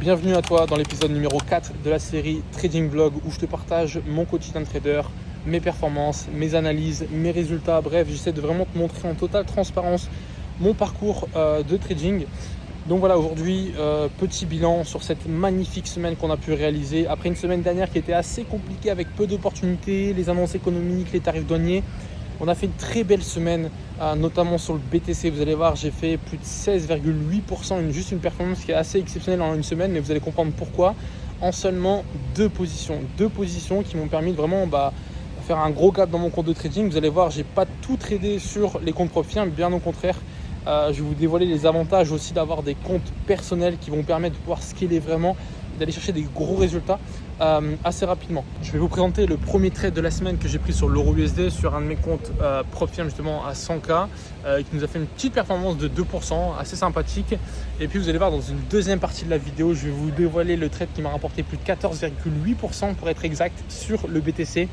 bienvenue à toi dans l'épisode numéro 4 de la série Trading Vlog où je te partage mon quotidien de trader, mes performances, mes analyses, mes résultats. Bref, j'essaie de vraiment te montrer en totale transparence mon parcours de trading. Donc voilà, aujourd'hui, petit bilan sur cette magnifique semaine qu'on a pu réaliser. Après une semaine dernière qui était assez compliquée avec peu d'opportunités, les annonces économiques, les tarifs douaniers. On a fait une très belle semaine, notamment sur le BTC. Vous allez voir, j'ai fait plus de 16,8%, juste une performance qui est assez exceptionnelle en une semaine, mais vous allez comprendre pourquoi. En seulement deux positions qui m'ont permis de vraiment faire un gros gap dans mon compte de trading. Vous allez voir, j'ai pas tout tradé sur les comptes profits, bien au contraire. Je vais vous dévoiler les avantages aussi d'avoir des comptes personnels qui vont permettre de pouvoir scaler vraiment, d'aller chercher des gros résultats assez rapidement. Je vais vous présenter le premier trade de la semaine que j'ai pris sur l'euro USD sur un de mes comptes Profirm justement à 100K qui nous a fait une petite performance de 2%, assez sympathique. Et puis vous allez voir dans une deuxième partie de la vidéo, je vais vous dévoiler le trade qui m'a rapporté plus de 14,8% pour être exact sur le BTC.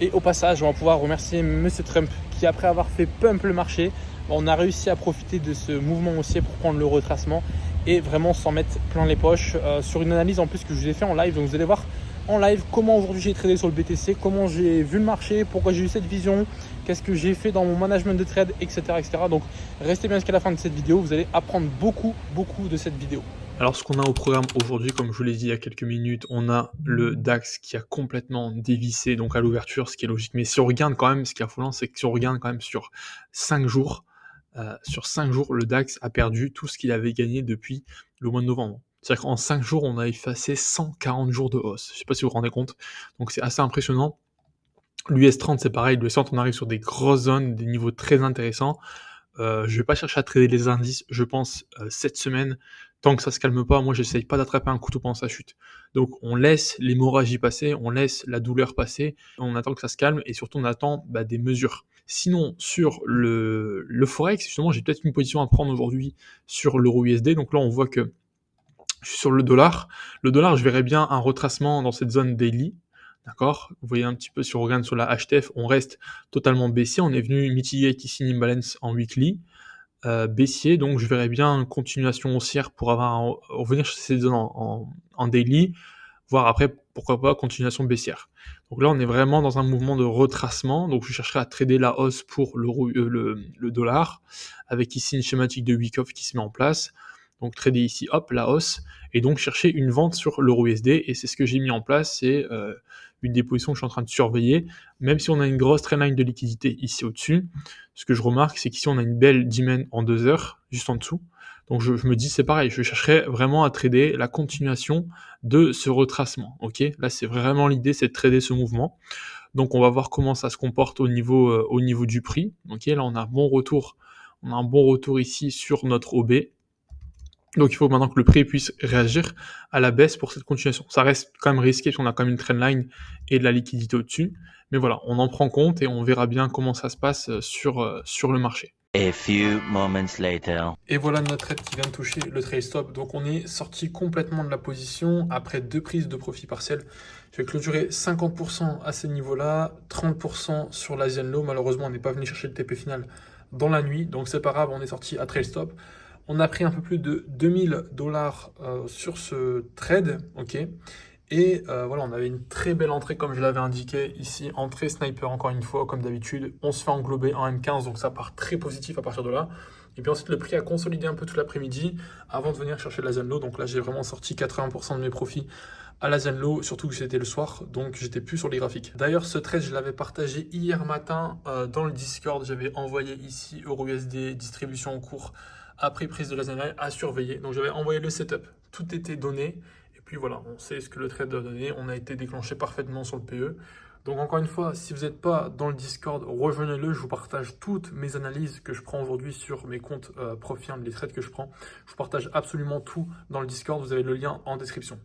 Et au passage, on va pouvoir remercier Monsieur Trump qui, après avoir fait pump le marché, on a réussi à profiter de ce mouvement haussier pour prendre le retracement et vraiment s'en mettre plein les poches sur une analyse en plus que je vous ai fait en live. Donc vous allez voir en live comment aujourd'hui j'ai tradé sur le BTC, comment j'ai vu le marché, pourquoi j'ai eu cette vision, qu'est-ce que j'ai fait dans mon management de trade, etc. Donc restez bien jusqu'à la fin de cette vidéo, vous allez apprendre beaucoup de cette vidéo. Alors ce qu'on a au programme aujourd'hui, comme je vous l'ai dit il y a quelques minutes, on a le DAX qui a complètement dévissé donc à l'ouverture, ce qui est logique. Mais si on regarde quand même, ce qui est affolant, c'est que si on regarde quand même sur 5 jours, le DAX a perdu tout ce qu'il avait gagné depuis le mois de novembre. C'est-à-dire qu'en 5 jours, on a effacé 140 jours de hausse. Je ne sais pas si vous vous rendez compte. Donc c'est assez impressionnant. L'US 30, c'est pareil. L'US 30, on arrive sur des grosses zones, des niveaux très intéressants. Je ne vais pas chercher à trader les indices, je pense, cette semaine. Tant que ça se calme pas, moi, j'essaye pas d'attraper un couteau pendant sa chute. Donc, on laisse l'hémorragie passer, on laisse la douleur passer, on attend que ça se calme et surtout, on attend des mesures. Sinon, sur le Forex, justement, j'ai peut-être une position à prendre aujourd'hui sur l'euro USD. Donc là, on voit que je suis sur le dollar. Le dollar, je verrais bien un retracement dans cette zone daily. D'accord ? Vous voyez un petit peu, si on regarde sur la HTF, on reste totalement baissier. On est venu mitigate ici une imbalance en weekly. Baissier, donc je verrais bien une continuation haussière pour revenir sur ces zones en daily, voire après, pourquoi pas, continuation baissière. Donc là, on est vraiment dans un mouvement de retracement, donc je chercherai à trader la hausse pour le dollar, avec ici une schématique de week-off qui se met en place. Donc trader ici, hop, la hausse, et donc chercher une vente sur l'euro USD, et c'est ce que j'ai mis en place, c'est une des positions que je suis en train de surveiller, même si on a une grosse trendline de liquidité ici au-dessus. Ce que je remarque, c'est qu'ici on a une belle demand en 2 heures, juste en dessous. Donc je me dis, c'est pareil, je chercherai vraiment à trader la continuation de ce retracement. Ok, là c'est vraiment l'idée, c'est de trader ce mouvement. Donc on va voir comment ça se comporte au niveau du prix. Ok, là on a un bon retour ici sur notre OB. Donc il faut maintenant que le prix puisse réagir à la baisse pour cette continuation. Ça reste quand même risqué parce qu'on a quand même une trendline et de la liquidité au-dessus. Mais voilà, on en prend compte et on verra bien comment ça se passe sur le marché. A few moments later. Et voilà notre trade qui vient de toucher le trail stop. Donc on est sorti complètement de la position après 2 prises de profit partiel. Je vais clôturer 50% à ces niveaux-là, 30% sur l'Asian Low. Malheureusement, on n'est pas venu chercher le TP final dans la nuit. Donc c'est pas grave, on est sorti à trail stop. On a pris un peu plus de $2000 sur ce trade, ok. Et voilà, on avait une très belle entrée comme je l'avais indiqué ici, entrée sniper encore une fois, comme d'habitude. On se fait englober en M15, donc ça part très positif à partir de là. Et puis ensuite, le prix a consolidé un peu tout l'après-midi avant de venir chercher la zone low. Donc là, j'ai vraiment sorti 80% de mes profits à la zone low, surtout que c'était le soir, donc j'étais plus sur les graphiques. D'ailleurs, ce trade, je l'avais partagé hier matin dans le Discord. J'avais envoyé ici EURUSD, distribution en cours, après prise de la zone à surveiller. Donc j'avais envoyé le setup, tout était donné. Et puis voilà, on sait ce que le trade a donné. On a été déclenché parfaitement sur le PE. Donc encore une fois, si vous n'êtes pas dans le Discord, rejoignez-le. Je vous partage toutes mes analyses que je prends aujourd'hui sur mes comptes Profirm, les trades que je prends. Je vous partage absolument tout dans le Discord. Vous avez le lien en description.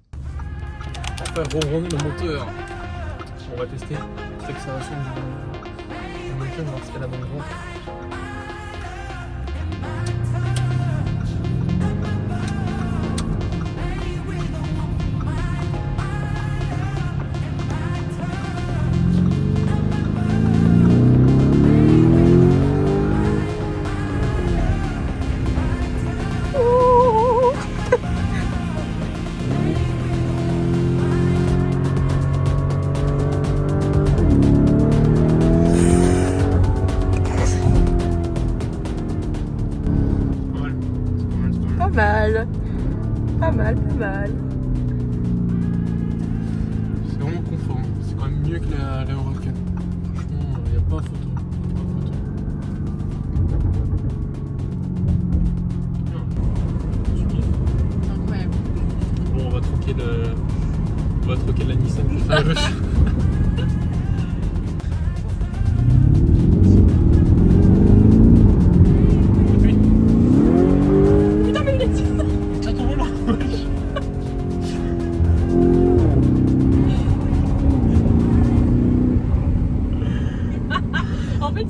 Enfin, ronronner le moteur. On va tester cette accélération du moteur, voir ce qu'elle a dans le ventre. mal, pas mal. C'est vraiment confort, hein. C'est quand même mieux que la Huracan. Franchement, il n'y a pas photo. Tu kiffes? Incroyable. Bon, on va troquer la Nissan contre la Rush. Putain, mais il est Tiens ton volant. En fait,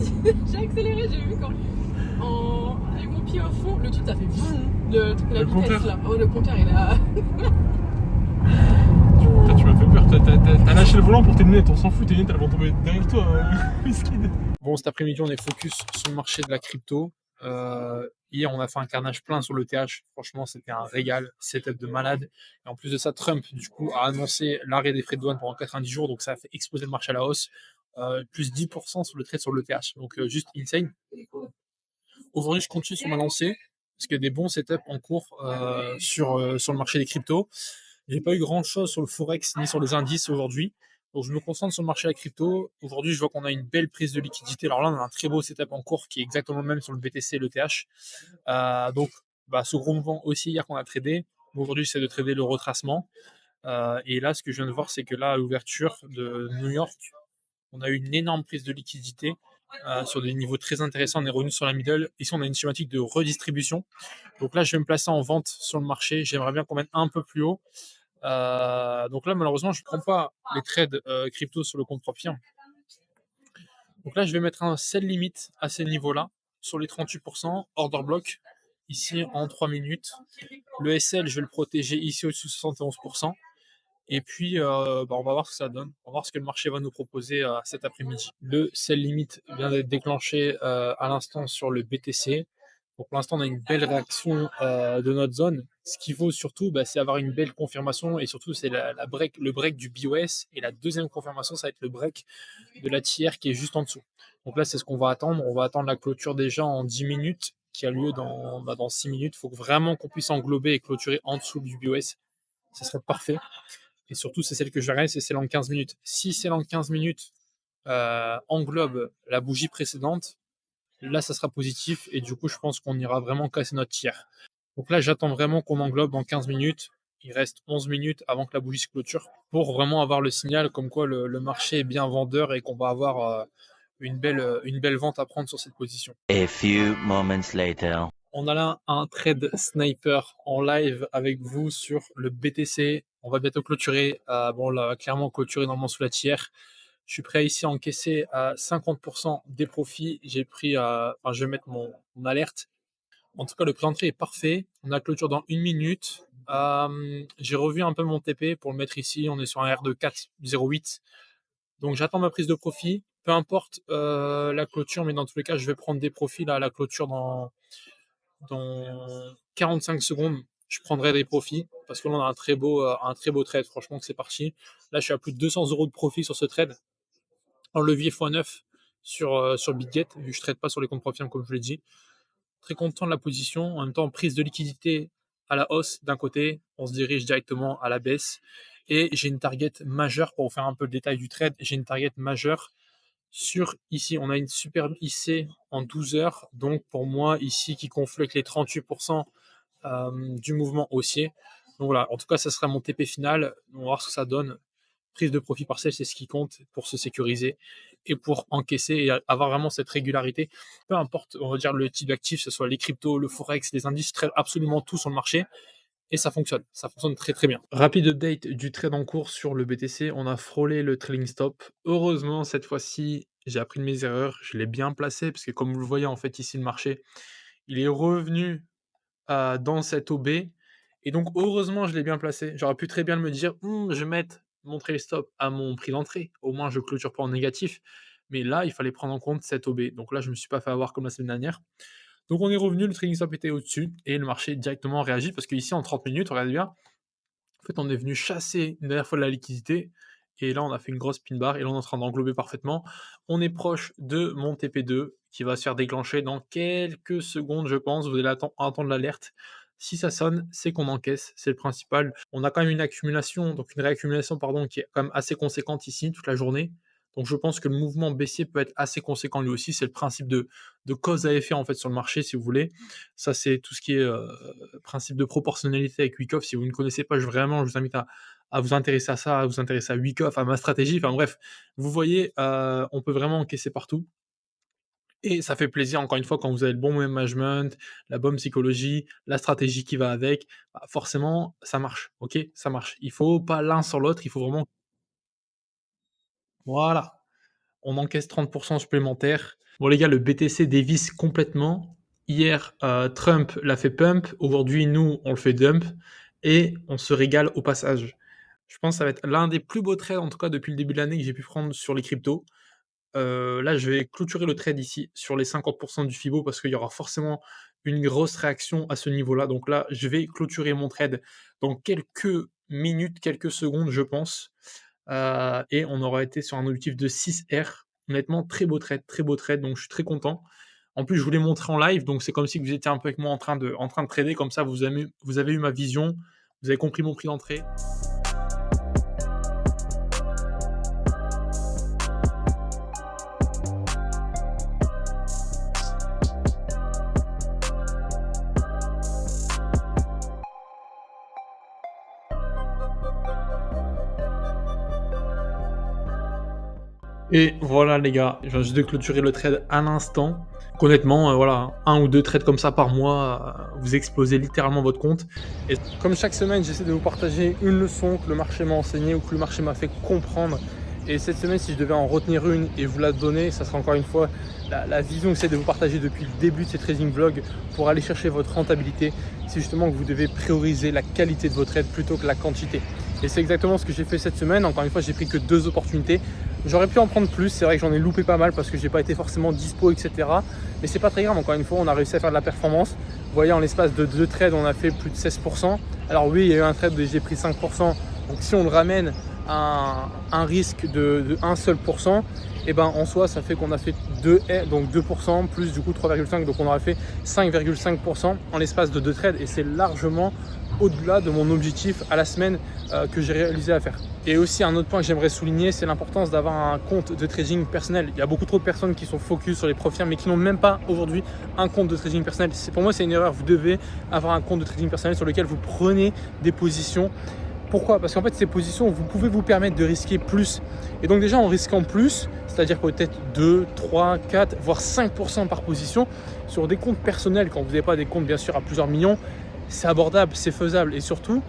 j'ai accéléré, j'ai vu quand. Avec mon pied au fond, le truc ça fait boum, la Le vitesse compteur. là. Oh, le compteur il est là. Putain, tu m'as fait peur. T'as lâché le volant pour tes lunettes. On s'en fout, tes lunettes elles vont tomber derrière toi. Miskin. Bon, cet après-midi, on est focus sur le marché de la crypto. Hier, on a fait un carnage plein sur le TH. Franchement, c'était un régal. Setup de malade. Et en plus de ça, Trump, du coup, a annoncé l'arrêt des frais de douane pendant 90 jours. Donc, ça a fait exploser le marché à la hausse. Plus 10% sur le trade sur le TH. Donc, juste insane. Aujourd'hui, je continue sur ma lancée parce qu'il y a des bons setups en cours sur le marché des cryptos. J'ai pas eu grand chose sur le Forex ni sur les indices aujourd'hui. Donc, je me concentre sur le marché de la crypto. Aujourd'hui, je vois qu'on a une belle prise de liquidité. Alors là, on a un très beau setup en cours qui est exactement le même sur le BTC et le TH. Donc, ce gros mouvement aussi hier qu'on a tradé. Aujourd'hui, j'essaie de trader le retracement. Et là, ce que je viens de voir, c'est que là, à l'ouverture de New York, on a eu une énorme prise de liquidité sur des niveaux très intéressants. On est revenu sur la middle. Ici, on a une schématique de redistribution. Donc là, je vais me placer en vente sur le marché. J'aimerais bien qu'on mette un peu plus haut. Donc là, malheureusement, je ne prends pas les trades crypto sur le compte propre. Donc là, je vais mettre un sell limit à ces niveaux-là, sur les 38%, order block, ici en 3 minutes. Le SL, je vais le protéger ici au-dessus de 71%. Et puis, on va voir ce que ça donne. On va voir ce que le marché va nous proposer cet après-midi. Le sell limit vient d'être déclenché à l'instant sur le BTC. Donc pour l'instant, on a une belle réaction de notre zone. Ce qu'il faut surtout, c'est avoir une belle confirmation et surtout, c'est le break du BOS. Et la deuxième confirmation, ça va être le break de la tiers qui est juste en dessous. Donc là, c'est ce qu'on va attendre. On va attendre la clôture déjà en 10 minutes qui a lieu dans 6 minutes. Il faut vraiment qu'on puisse englober et clôturer en dessous du BOS. Ça serait parfait. Et surtout, c'est celle que je regarde, c'est celle en 15 minutes. Si celle en 15 minutes englobe la bougie précédente, là, ça sera positif. Et du coup, je pense qu'on ira vraiment casser notre tiers. Donc là, j'attends vraiment qu'on englobe en 15 minutes. Il reste 11 minutes avant que la bougie se clôture pour vraiment avoir le signal comme quoi le marché est bien vendeur et qu'on va avoir une belle vente à prendre sur cette position. A few moments later. On a là un trade sniper en live avec vous sur le BTC. On va bientôt clôturer. Là, clairement clôturé normalement sous la tiers. Je suis prêt ici à encaisser à 50% des profits. Je vais mettre mon alerte. En tout cas, le prix d'entrée est parfait. On a clôture dans 1 minute. J'ai revu un peu mon TP pour le mettre ici. On est sur un R de 4,08. Donc j'attends ma prise de profit. Peu importe la clôture, mais dans tous les cas, je vais prendre des profits là, à la clôture dans 45 secondes. Je prendrai des profits parce que là, on a un très beau trade. Franchement, que c'est parti. Là, je suis à plus de 200 euros de profit sur ce trade. En levier x9 sur BitGet, vu que je ne trade pas sur les comptes profils, comme je vous l'ai dit. Très content de la position. En même temps, prise de liquidité à la hausse d'un côté, on se dirige directement à la baisse. Et j'ai une target majeure, pour vous faire un peu le détail du trade, j'ai une target majeure sur ici. On a une superbe IC en 12 heures. Donc pour moi, ici, qui conflue avec les 38% du mouvement haussier. Donc voilà, en tout cas, ça sera mon TP final. On va voir ce que ça donne. Prise de profit partiel, c'est ce qui compte pour se sécuriser et pour encaisser et avoir vraiment cette régularité. Peu importe, on va dire, le type d'actif, que ce soit les cryptos, le forex, les indices, je trade absolument tout sur le marché et ça fonctionne. Ça fonctionne très très bien. Rapide update du trade en cours sur le BTC. On a frôlé le trailing stop. Heureusement, cette fois-ci, j'ai appris de mes erreurs. Je l'ai bien placé parce que comme vous le voyez, en fait, ici, le marché, il est revenu dans cette OB. Et donc, heureusement, je l'ai bien placé. J'aurais pu très bien me dire, je vais mettre mon trail stop à mon prix d'entrée. Au moins, je clôture pas en négatif. Mais là, il fallait prendre en compte cette OB. Donc là, je ne me suis pas fait avoir comme la semaine dernière. Donc, on est revenu, le trading stop était au-dessus et le marché directement réagit parce qu'ici, en 30 minutes, regardez bien, en fait, on est venu chasser une dernière fois de la liquidité. Et là, on a fait une grosse pin bar et là, on est en train d'englober parfaitement. On est proche de mon TP2 qui va se faire déclencher dans quelques secondes, je pense. Vous allez attendre l'alerte. Si ça sonne, c'est qu'on encaisse, c'est le principal. On a quand même une accumulation, donc une réaccumulation, pardon, qui est quand même assez conséquente ici toute la journée. Donc je pense que le mouvement baissier peut être assez conséquent lui aussi. C'est le principe de cause à effet en fait sur le marché, si vous voulez. Ça, c'est tout ce qui est principe de proportionnalité avec Wyckoff. Si vous ne connaissez pas, je vous invite à vous intéresser à ça, à vous intéresser à Wyckoff, à ma stratégie. Enfin bref, vous voyez, on peut vraiment encaisser partout. Et ça fait plaisir encore une fois quand vous avez le bon management, la bonne psychologie, la stratégie qui va avec, bah, forcément ça marche, OK? Ça marche. Il faut pas l'un sans l'autre, il faut vraiment voilà, on encaisse 30 supplémentaires. Bon les gars, le BTC dévisse complètement. Hier, Trump l'a fait pump, aujourd'hui nous on le fait dump et on se régale au passage. Je pense que ça va être l'un des plus beaux trades en tout cas depuis le début de l'année que j'ai pu prendre sur les cryptos. Là, je vais clôturer le trade ici sur les 50 du FIBO parce qu'il y aura forcément une grosse réaction à ce niveau-là. Donc là, je vais clôturer mon trade dans quelques minutes, quelques secondes, je pense. Et on aura été sur un objectif de 6R. Honnêtement, très beau trade, donc je suis très content. En plus, je vous l'ai montré en live, donc c'est comme si vous étiez un peu avec moi en train de trader. Comme ça, vous avez eu ma vision, vous avez compris mon prix d'entrée. Et voilà les gars, je viens juste de clôturer le trade à l'instant. Honnêtement, voilà, un ou deux trades comme ça par mois, vous explosez littéralement votre compte. Et comme chaque semaine, j'essaie de vous partager une leçon que le marché m'a enseignée ou que le marché m'a fait comprendre. Et cette semaine, si je devais en retenir une et vous la donner, ça sera encore une fois la vision que j'essaie de vous partager depuis le début de ces trading vlogs pour aller chercher votre rentabilité. C'est justement que vous devez prioriser la qualité de votre trade plutôt que la quantité. Et c'est exactement ce que j'ai fait cette semaine. Encore une fois, j'ai pris que 2 opportunités. J'aurais pu en prendre plus, c'est vrai que j'en ai loupé pas mal parce que j'ai pas été forcément dispo, etc. Mais c'est pas très grave, encore une fois, on a réussi à faire de la performance. Vous voyez, en l'espace de 2 trades, on a fait plus de 16%. Alors oui, il y a eu un trade où j'ai pris 5%. Donc si on le ramène à un risque de 1 seul pourcent, et ben en soi, ça fait qu'on a fait 2% plus du coup 3,5%. Donc on aurait fait 5,5% en l'espace de 2 trades. Et c'est largement au-delà de mon objectif à la semaine que j'ai réalisé à faire. Et aussi un autre point que j'aimerais souligner, c'est l'importance d'avoir un compte de trading personnel. Il y a beaucoup trop de personnes qui sont focus sur les profits mais qui n'ont même pas aujourd'hui un compte de trading personnel. Pour moi, c'est une erreur. Vous devez avoir un compte de trading personnel sur lequel vous prenez des positions. Pourquoi? Parce qu'en fait, ces positions, vous pouvez vous permettre de risquer plus. Et donc déjà, en risquant plus, c'est-à-dire peut-être 2, 3, 4, voire 5% par position, sur des comptes personnels, quand vous n'avez pas des comptes bien sûr à plusieurs millions, c'est abordable, c'est faisable. Et surtout,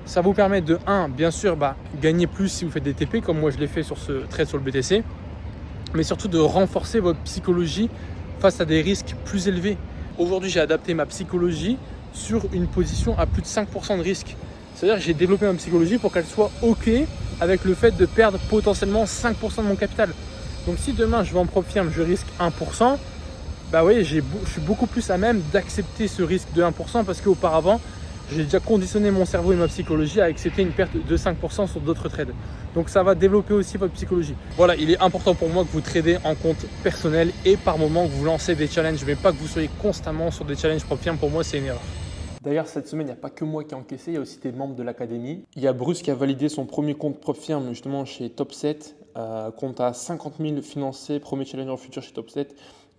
ça vous permet de 1, bien sûr, gagner plus si vous faites des TP, comme moi je l'ai fait sur ce trade sur le BTC, mais surtout de renforcer votre psychologie face à des risques plus élevés. Aujourd'hui, j'ai adapté ma psychologie sur une position à plus de 5% de risque. C'est-à-dire que j'ai développé ma psychologie pour qu'elle soit OK avec le fait de perdre potentiellement 5% de mon capital. Donc si demain je vais en prop firme, je risque 1%, oui, je suis beaucoup plus à même d'accepter ce risque de 1% parce qu'auparavant, j'ai déjà conditionné mon cerveau et ma psychologie à accepter une perte de 5% sur d'autres trades. Donc ça va développer aussi votre psychologie. Voilà, il est important pour moi que vous tradez en compte personnel et par moment que vous lancez des challenges, mais pas que vous soyez constamment sur des challenges prop firme. Pour moi, c'est une erreur. D'ailleurs, cette semaine, il n'y a pas que moi qui ai encaissé, il y a aussi des membres de l'académie. Il y a Bruce qui a validé son premier compte prop firme justement chez Top7, compte à 50 000 financés, premier challenge en futur chez Top7.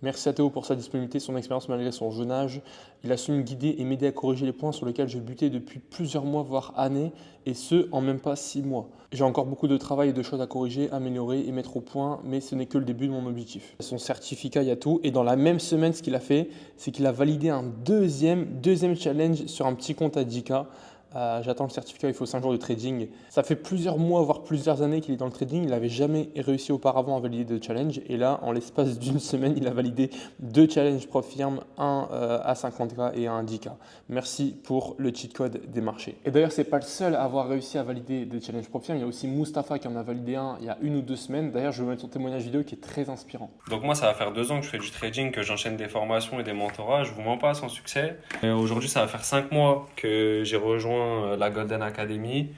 Merci à Théo pour sa disponibilité, son expérience malgré son jeune âge. Il a su me guider et m'aider à corriger les points sur lesquels je butais depuis plusieurs mois, voire années, et ce, en même pas 6 mois. J'ai encore beaucoup de travail et de choses à corriger, améliorer et mettre au point, mais ce n'est que le début de mon objectif. Son certificat, il y a tout. Et dans la même semaine, ce qu'il a fait, c'est qu'il a validé un deuxième challenge sur un petit compte à 10K. J'attends le certificat, il faut 5 jours de trading. Ça fait plusieurs mois, voire plusieurs années qu'il est dans le trading. Il n'avait jamais réussi auparavant à valider de challenge. Et là, en l'espace d'une semaine, il a validé 2 challenges prop firme, un à 50K et un à 10K. Merci pour le cheat code des marchés. Et d'ailleurs, ce n'est pas le seul à avoir réussi à valider des challenges prop firme. Il y a aussi Mustapha qui en a validé un il y a 1 ou 2 semaines. D'ailleurs, je vais vous mettre son témoignage vidéo qui est très inspirant. Donc moi, ça va faire 2 ans que je fais du trading, que j'enchaîne des formations et des mentorats. Je vous mens pas, sans succès. Aujourd'hui, ça va faire 5 mois que j'ai rejoint la Golden Academy.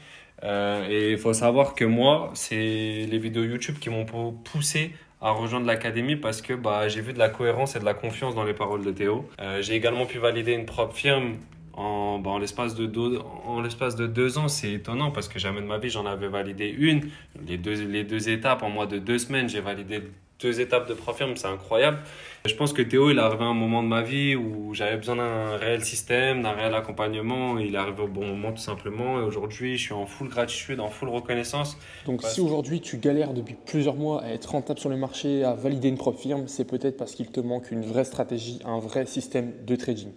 Et il faut savoir que moi, c'est les vidéos YouTube qui m'ont poussé à rejoindre l'académie parce que j'ai vu de la cohérence et de la confiance dans les paroles de Théo. J'ai également pu valider une prop firme en l'espace de 2 ans. C'est étonnant parce que jamais de ma vie, j'en avais validé une. Les deux étapes, en moins de 2 semaines, j'ai validé 2 étapes de Profirm, c'est incroyable. Je pense que Théo, il est arrivé à un moment de ma vie où j'avais besoin d'un réel système, d'un réel accompagnement. Il est arrivé au bon moment, tout simplement. Et aujourd'hui, je suis en full gratitude, en full reconnaissance. Donc Parce si aujourd'hui tu galères depuis plusieurs mois à être rentable sur le marché, à valider une propre firme, c'est peut-être parce qu'il te manque une vraie stratégie, un vrai système de trading.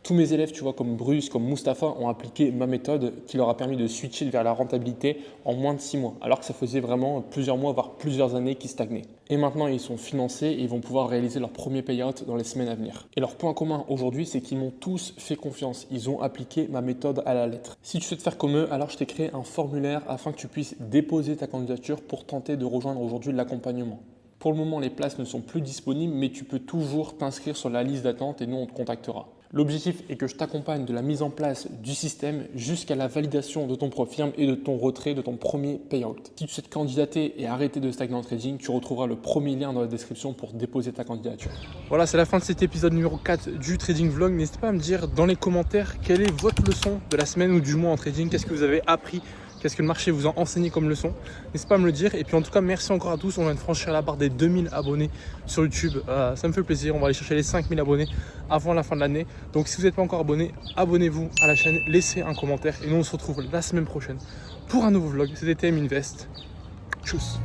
Tous mes élèves, tu vois, comme Bruce, comme Mustapha, ont appliqué ma méthode qui leur a permis de switcher vers la rentabilité en moins de 6 mois, alors que ça faisait vraiment plusieurs mois, voire plusieurs années qu'ils stagnaient. Et maintenant, ils sont financés et ils vont pouvoir réaliser leur premier payout dans les semaines à venir. Et leur point commun aujourd'hui, c'est qu'ils m'ont tous fait confiance. Ils ont appliqué ma méthode à la lettre. Si tu souhaites faire comme eux, alors je t'ai créé un formulaire afin que tu puisses déposer ta candidature pour tenter de rejoindre aujourd'hui l'accompagnement. Pour le moment, les places ne sont plus disponibles, mais tu peux toujours t'inscrire sur la liste d'attente et nous, on te contactera. L'objectif est que je t'accompagne de la mise en place du système jusqu'à la validation de ton Profirm et de ton retrait de ton premier payout. Si tu souhaites candidater et arrêter de stagner en trading, tu retrouveras le premier lien dans la description pour déposer ta candidature. Voilà, c'est la fin de cet épisode numéro 4 du Trading Vlog. N'hésitez pas à me dire dans les commentaires quelle est votre leçon de la semaine ou du mois en trading. Qu'est-ce que vous avez appris? Qu'est-ce que le marché vous a enseigné comme leçon? N'hésitez pas à me le dire. Et puis en tout cas, merci encore à tous. On vient de franchir la barre des 2000 abonnés sur YouTube. Ça me fait plaisir. On va aller chercher les 5000 abonnés avant la fin de l'année. Donc si vous n'êtes pas encore abonné, abonnez-vous à la chaîne. Laissez un commentaire. Et nous, on se retrouve la semaine prochaine pour un nouveau vlog. C'était TM Invest. Tchuss.